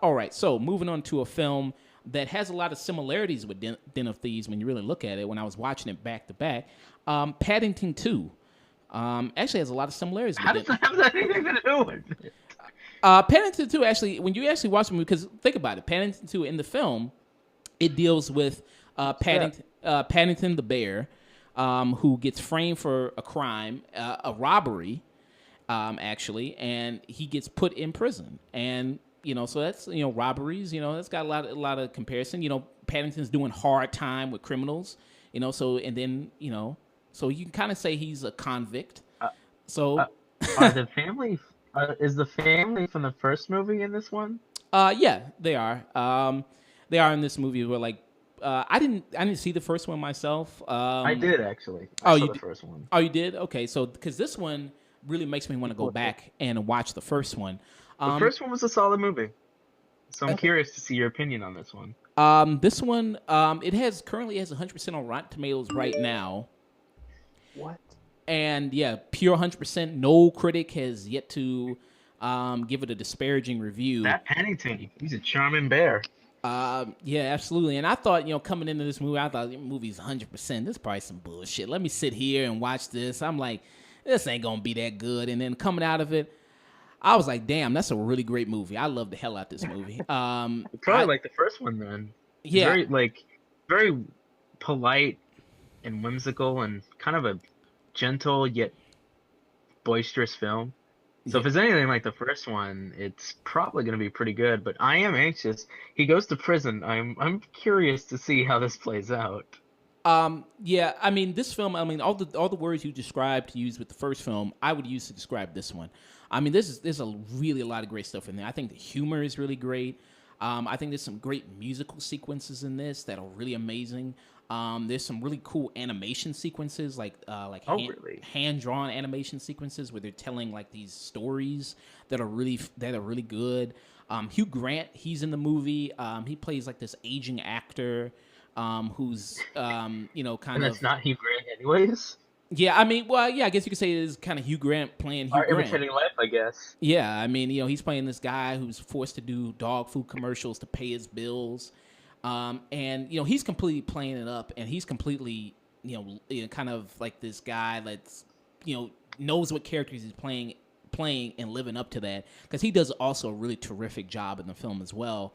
All right, so moving on to a film that has a lot of similarities with Den of Thieves when you really look at it. When I was watching it back to back, Paddington 2 actually has a lot of similarities with How does that have anything to do with it? Paddington 2, actually, when you actually watch the movie, because think about it, Paddington 2 in the film, it deals with Paddington the bear, who gets framed for a crime, a robbery, actually, and he gets put in prison. And so that's robberies. That's got a lot of comparison. Paddington's doing hard time with criminals. So and then so you can kind of say he's a convict. So are the family? Is the family from the first movie in this one? Yeah, they are. They are in this movie. Where I didn't see the first one myself. I did actually. I saw the first one. Oh, you did? Okay, so because this one really makes me want to go back and watch the first one. The first one was a solid movie, so I'm curious to see your opinion on this one. This one, it currently has 100% on Rotten Tomatoes right now. What? And yeah, pure 100%. No critic has yet to give it a disparaging review. That Paddington, he's a charming bear. Yeah, absolutely. And I thought, coming into this movie, I thought the movie's 100%. This is probably some bullshit. Let me sit here and watch this. I'm like, this ain't gonna be that good. And then coming out of it, I was like, damn, that's a really great movie. I love the hell out of this movie. Probably like the first one then. Yeah. Very polite and whimsical and kind of a gentle yet boisterous film. So if it's anything like the first one, it's probably going to be pretty good. But I am anxious. He goes to prison. I'm curious to see how this plays out. Yeah, I mean, this film, all the words you described to use with the first film, I would use to describe this one. I mean, there's a lot of great stuff in there. I think the humor is really great. I think there's some great musical sequences in this that are really amazing. There's some really cool animation sequences, hand-drawn animation sequences where they're telling like these stories that are really good. Hugh Grant, he's in the movie. He plays like this aging actor who's kind of. And that's not Hugh Grant, anyways. Yeah, I mean, well, yeah, I guess you could say it is kind of Hugh Grant playing Hugh Grant. Imitating life, I guess. Yeah, I mean, he's playing this guy who's forced to do dog food commercials to pay his bills. And he's completely playing it up, and he's completely kind of like this guy that's knows what characters he's playing and living up to that, because he does also a really terrific job in the film as well.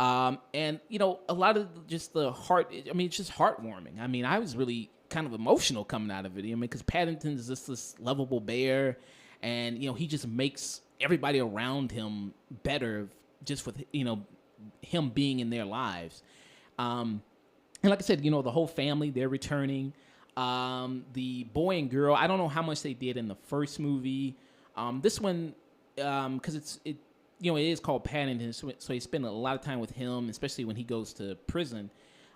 And a lot of just the heart, I mean, it's just heartwarming. I mean, I was really kind of emotional coming out of it. I mean, because Paddington is just this lovable bear, and he just makes everybody around him better just with him being in their lives. And like I said, the whole family, they're returning. The boy and girl, I don't know how much they did in the first movie. This one, because it is called Paddington, so he spent a lot of time with him, especially when he goes to prison,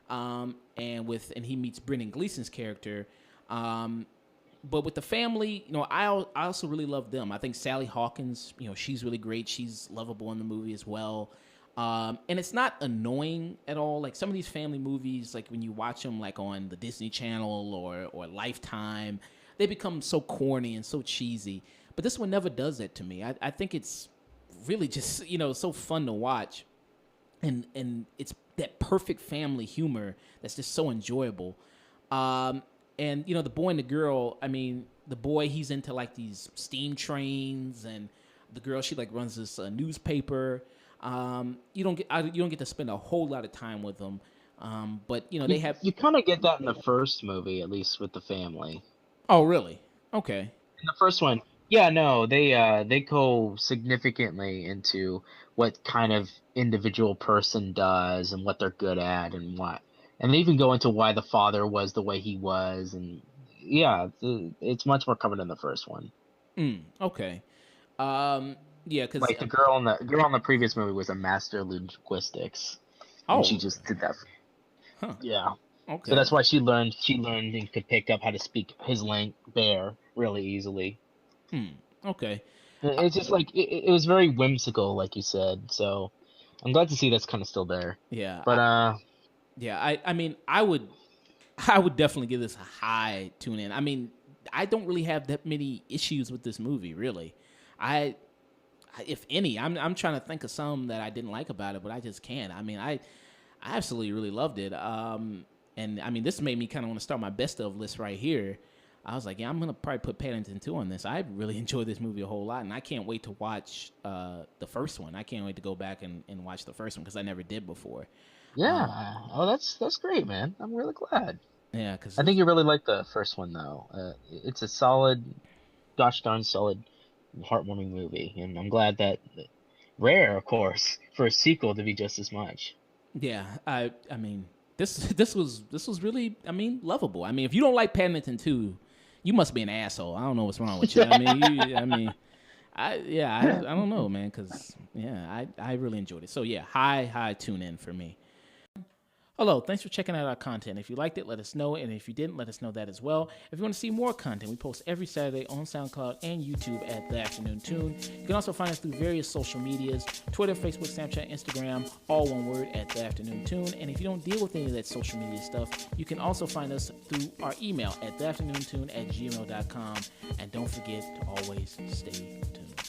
and he meets Brendan Gleeson's character. But with the family, I also really love them. I think Sally Hawkins, she's really great. She's lovable in the movie as well. And it's not annoying at all. Like some of these family movies, like when you watch them like on the Disney Channel or Lifetime, they become so corny and so cheesy. But this one never does that to me. I think it's really just, so fun to watch. And it's that perfect family humor that's just so enjoyable. And, the boy and the girl, I mean, the boy, he's into like these steam trains, and the girl, she like runs this newspaper. You don't get to spend a whole lot of time with them. But they have. You kind of get that in the first movie, at least with the family. Oh, really? Okay. In the first one, yeah, no, they go significantly into what kind of individual person does and what they're good at and what, and they even go into why the father was the way he was, and yeah, it's much more covered in the first one. Okay. Yeah, because like the girl in the previous movie was a master linguistics. And she just did that. Huh. Yeah. Okay. So that's why she learned and could pick up how to speak his bear really easily. Okay. It's just like it was very whimsical, like you said. So I'm glad to see that's kind of still there. Yeah, But I mean, I would definitely give this a high tune in. I mean, I don't really have that many issues with this movie, really. I, if any, I'm trying to think of some that I didn't like about it, but I just can't. I mean, I absolutely really loved it. And I mean, this made me kind of want to start my best of list right here. I was like, yeah, I'm gonna probably put Paddington 2 on this. I really enjoyed this movie a whole lot, and I can't wait to watch the first one. I can't wait to go back and watch the first one because I never did before. yeah, oh, that's great, man. I'm really glad. Yeah, because I think you really like the first one though. It's a solid, gosh darn solid, heartwarming movie, and I'm glad that rare, of course, for a sequel to be just as much. yeah, I mean this was really, I mean, lovable. I mean, if you don't like Paddington 2, you must be an asshole. I don't know what's wrong with you. I don't know, man, because yeah, I really enjoyed it. So yeah, high tune in for me. Hello, thanks for checking out our content. If you liked it, let us know, and if you didn't, let us know that as well. If you want to see more content, we post every Saturday on SoundCloud and YouTube at The Afternoon Tune. You can also find us through various social medias, Twitter, Facebook, Snapchat, Instagram, all one word at The Afternoon Tune. And if you don't deal with any of that social media stuff, you can also find us through our email at theafternoontune@gmail.com. And don't forget to always stay tuned.